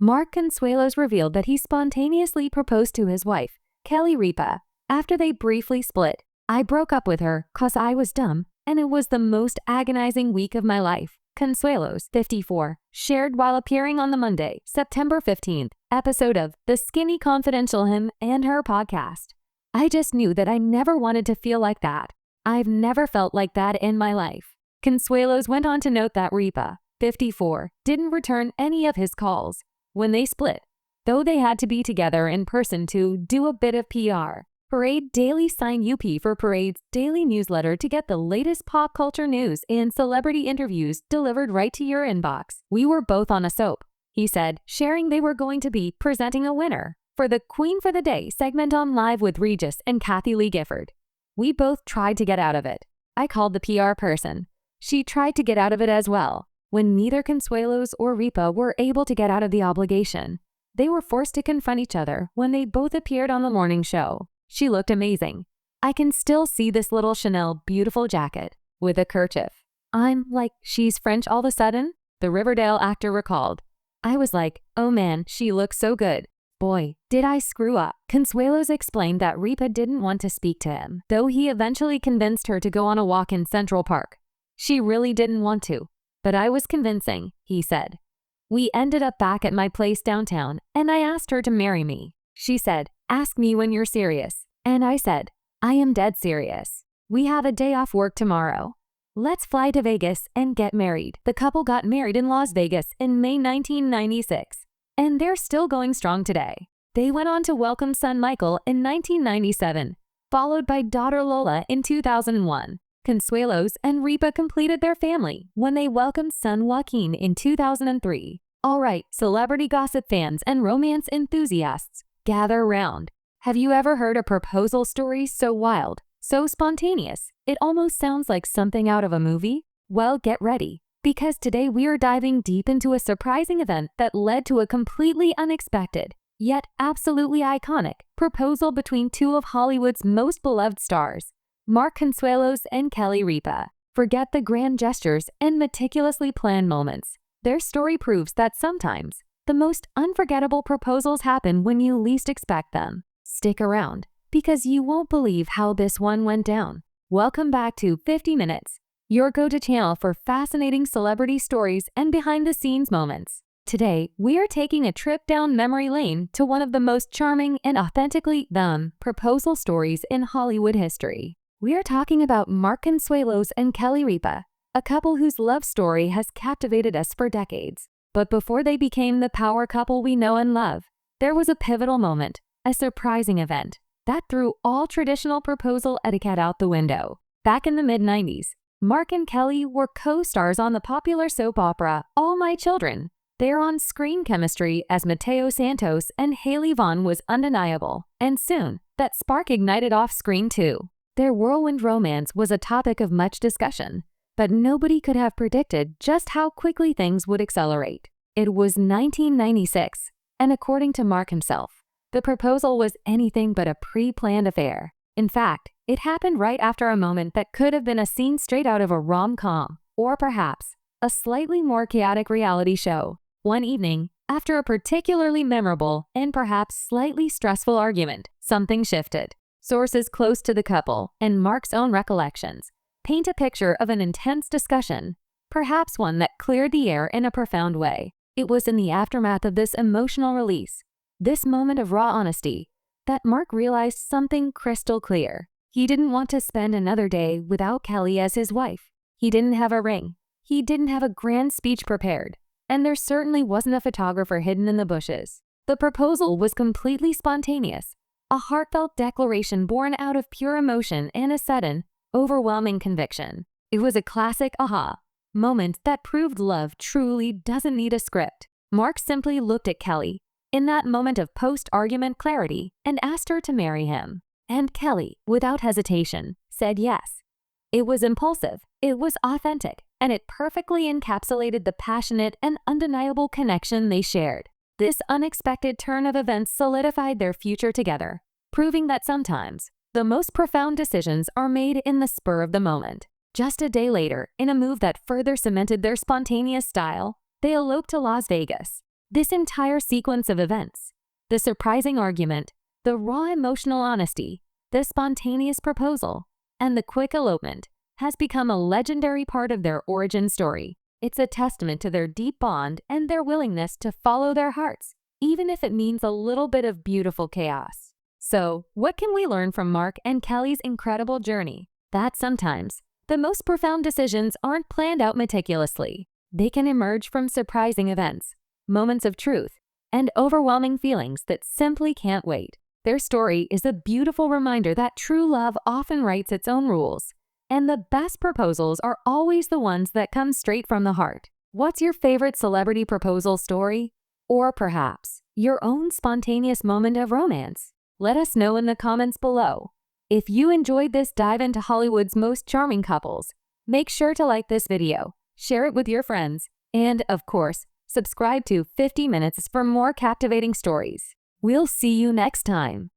Mark Consuelos revealed that he spontaneously proposed to his wife, Kelly Ripa, after they briefly split. "I broke up with her 'cause I was dumb, and it was the most agonizing week of my life," Consuelos, 54, shared while appearing on the Monday, September 15th, episode of The Skinny Confidential Him and Her podcast. "I just knew that I never wanted to feel like that. I've never felt like that in my life." Consuelos went on to note that Ripa, 54, didn't return any of his calls when they split, though they had to be together in person to do a bit of PR. Parade Daily signed UP for Parade's daily newsletter to get the latest pop culture news and celebrity interviews delivered right to your inbox. "We were both on a soap," he said, sharing they were going to be presenting a winner for the Queen for the Day segment on Live with Regis and Kathy Lee Gifford. "We both tried to get out of it. I called the PR person. She tried to get out of it as well. When neither Consuelos or Ripa were able to get out of the obligation, they were forced to confront each other when they both appeared on the morning show. She looked amazing. I can still see this little Chanel beautiful jacket with a kerchief. I'm like, she's French all of a sudden," the Riverdale actor recalled. "I was like, oh man, she looks so good. Boy, did I screw up." Consuelos explained that Ripa didn't want to speak to him, though he eventually convinced her to go on a walk in Central Park. "She really didn't want to, but I was convincing," he said. "We ended up back at my place downtown, and I asked her to marry me. She said, 'Ask me when you're serious.' And I said, 'I am dead serious. We have a day off work tomorrow. Let's fly to Vegas and get married." The couple got married in Las Vegas in May 1996, and they're still going strong today. They went on to welcome son Michael in 1997, followed by daughter Lola in 2001. Consuelos and Ripa completed their family when they welcomed son Joaquin in 2003. All right, celebrity gossip fans and romance enthusiasts, gather around. Have you ever heard a proposal story so wild, so spontaneous, it almost sounds like something out of a movie? Well, get ready, because today we are diving deep into a surprising event that led to a completely unexpected, yet absolutely iconic, proposal between two of Hollywood's most beloved stars, Mark Consuelos and Kelly Ripa. Forget the grand gestures and meticulously planned moments. Their story proves that sometimes the most unforgettable proposals happen when you least expect them. Stick around, because you won't believe how this one went down. Welcome back to 50 Minutes, your go-to channel for fascinating celebrity stories and behind-the-scenes moments. Today, we are taking a trip down memory lane to one of the most charming and authentically proposal stories in Hollywood history. We are talking about Mark Consuelos and Kelly Ripa, a couple whose love story has captivated us for decades. But before they became the power couple we know and love, there was a pivotal moment. A surprising event that threw all traditional proposal etiquette out the window. Back in the mid-90s, Mark and Kelly were co-stars on the popular soap opera All My Children. Their on-screen chemistry as Mateo Santos and Haley Vaughn was undeniable, and soon, that spark ignited off-screen too. Their whirlwind romance was a topic of much discussion, but nobody could have predicted just how quickly things would accelerate. It was 1996, and according to Mark himself, the proposal was anything but a pre-planned affair. In fact, it happened right after a moment that could have been a scene straight out of a rom-com, or perhaps a slightly more chaotic reality show. One evening, after a particularly memorable and perhaps slightly stressful argument, something shifted. Sources close to the couple and Mark's own recollections paint a picture of an intense discussion, perhaps one that cleared the air in a profound way. It was in the aftermath of this emotional release, this moment of raw honesty, that Mark realized something crystal clear. He didn't want to spend another day without Kelly as his wife. He didn't have a ring. He didn't have a grand speech prepared. And there certainly wasn't a photographer hidden in the bushes. The proposal was completely spontaneous, a heartfelt declaration born out of pure emotion and a sudden, overwhelming conviction. It was a classic aha moment that proved love truly doesn't need a script. Mark simply looked at Kelly in that moment of post-argument clarity and asked her to marry him. And Kelly, without hesitation, said yes. It was impulsive, it was authentic, and it perfectly encapsulated the passionate and undeniable connection they shared. This unexpected turn of events solidified their future together, proving that sometimes the most profound decisions are made in the spur of the moment. Just a day later, in a move that further cemented their spontaneous style, they eloped to Las Vegas. This entire sequence of events, the surprising argument, the raw emotional honesty, the spontaneous proposal, and the quick elopement, has become a legendary part of their origin story. It's a testament to their deep bond and their willingness to follow their hearts, even if it means a little bit of beautiful chaos. So, what can we learn from Mark and Kelly's incredible journey? That sometimes, the most profound decisions aren't planned out meticulously. They can emerge from surprising events, moments of truth, and overwhelming feelings that simply can't wait. Their story is a beautiful reminder that true love often writes its own rules, and the best proposals are always the ones that come straight from the heart. What's your favorite celebrity proposal story? Or perhaps your own spontaneous moment of romance? Let us know in the comments below. If you enjoyed this dive into Hollywood's most charming couples, make sure to like this video, share it with your friends, and, of course, subscribe to 50 Minutes for more captivating stories. We'll see you next time.